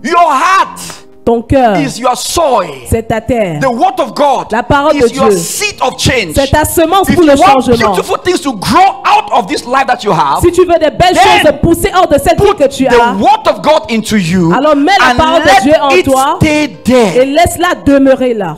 Your heart Ton cœur, is your soil. c'est ta terre. The word of God La parole de is your Dieu, seed of change. c'est ta semence If pour you le want changement. beautiful things to grow out of this life that you have, Si tu veux des belles then choses pousser hors de cette vie put que tu the as, word of God into you alors mets la and parole de Dieu en let it toi stay et there. laisse-la demeurer là.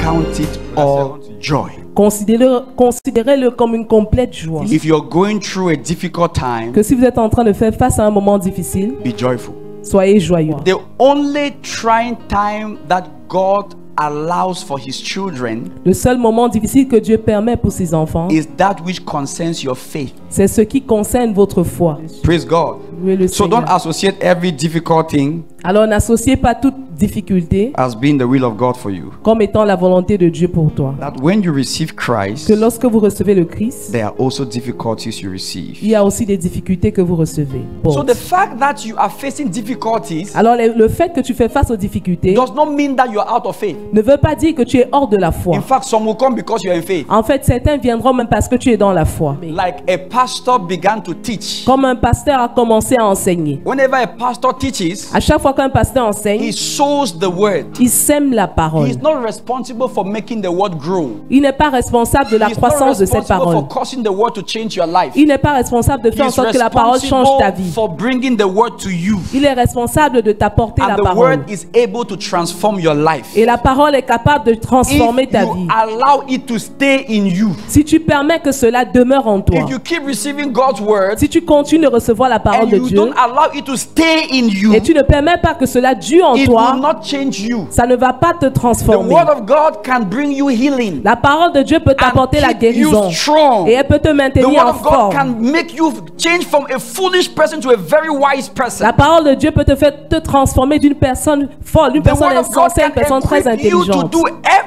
Count it all joy. Considérez-le comme une complète joie. If you're going through a difficult time, Que si vous êtes en train de faire face à un moment difficile, be joyful. soyez joyeux. The only trying time that God allows for his children Le seul moment difficile que Dieu permet pour ses enfants, is that which concerns your faith. c'est ce qui concerne votre foi. Praise God. Louez le So Seigneur. don't associate every difficult thing Alors n'associez pas toute difficulté as being the will of God for you. comme étant la volonté de Dieu pour toi. That when you receive Christ, Que lorsque vous recevez le Christ, there are also difficulties you receive. il y a aussi des difficultés que vous recevez. So the fact that you are facing difficulties Alors le fait que tu fais face aux difficultés does not mean that you are out of faith. ne veut pas dire que tu es hors de la foi. In fact, some will come because you are in faith. En fait, certains viendront même parce que tu es dans la foi. Like a pastor began to teach. Comme un pasteur a commencé à enseigner. Whenever a pastor teaches, À chaque fois qu'un pasteur enseigne, he sows the word. il sème la parole. He's not responsible for making the word grow. Il n'est pas responsable de la He's not croissance de cette responsible parole. for causing the word to change your life. Il n'est pas responsable de faire en He's sorte que la parole change ta responsible vie. for bringing the word to you. Il est responsable de t'apporter la And the parole. word is able to transform your life. Et la parole est capable de transformer If ta you vie. allow it to stay in you, Si tu permets que cela demeure en toi, if you keep receiving God's word si tu continues de recevoir la parole and de you Dieu don't allow it to stay in you, et tu ne permets pas que cela dure en it will toi, not change you. ça ne va pas te The transformer. word of God can bring you healing La parole de Dieu peut t'apporter and la keep you guérison strong. et elle peut te The maintenir word en of God forme. can make you change from a foolish person to a very wise person. La parole de Dieu peut te faire te transformer d'une personne folle, d'une The personne word of God insensée à une can personne très equip you to intelligente. do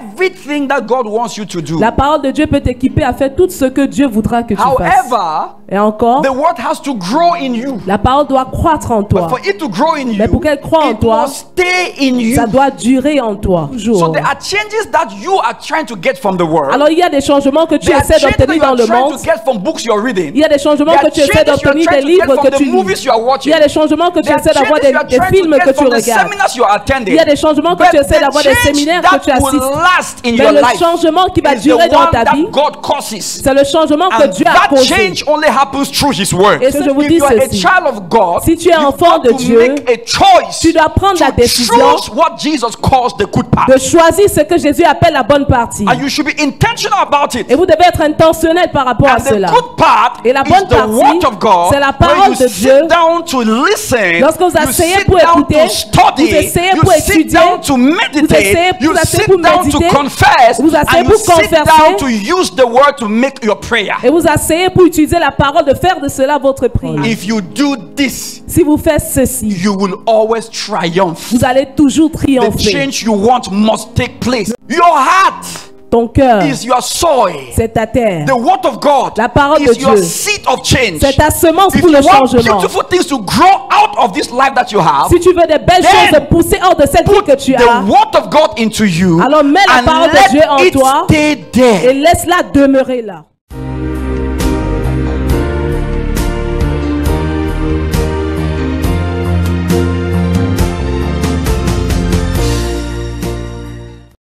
everything that God wants you to do. La parole de Dieu peut t'équiper à faire tout ce que Dieu voudra que tu fasses. However, Et encore, the word has to grow in you. la parole doit croître en But toi. for it to grow in Mais you, pour qu'elle croît en it toi, must stay in you. ça doit durer en toi. So Toujours. there are changes that you are trying to get from the world. Alors il y a des changements que tu There are essaies changes that d'obtenir you dans are le trying monde. to get from books you're reading. Il y a des changements There que are tu essaies changes you are d'obtenir trying des to get livres from que the tu lis. movies you are Il watching. y a des changements que tu There are essaies d'avoir changes you are des trying films to que get tu from the regardes. seminars you are attending. Il y a des changements que But tu essaies the d'avoir des change séminaires que that tu will assistes. last in Mais your le life changement qui va is the durer dans one ta that vie, God causes. c'est le changement que And Dieu a that causé. change only happens through His word. Et ce que je vous If dis you are a ceci, child of God, si tu es you've enfant got de to Dieu, make a choice tu dois prendre la to décision choose what Jesus calls the good path. de choisir ce que Jésus appelle la bonne partie. And you should be intentional about it. Et vous devez être intentionnel par rapport à And the cela. good part Et la is bonne the word partie, of God, c'est la where parole you de sit Dieu. down to listen, Lorsque vous you asseyez sit pour down écouter, to study, vous asseyez you pour sit étudier, down to meditate, vous you asseyez sit pour down to méditer, confess, vous asseyez and you pour sit down confesser. to use the word to make your prayer. Et vous asseyez pour utiliser la parole, de faire de cela votre prière. If you do this, Si vous faites ceci, you will always triumph. vous allez toujours The triompher. change you want must take place. Your heart Ton cœur, is your soil. c'est ta terre. The word of God La parole de is your Dieu, seed of change. c'est ta semence If pour you le want changement. beautiful things to grow out of this life that you have, Si tu veux des belles then choses pousser hors de cette vie put que tu the as, word of God into you alors mets la and parole de Dieu en let it toi stay et there. laisse-la demeurer là.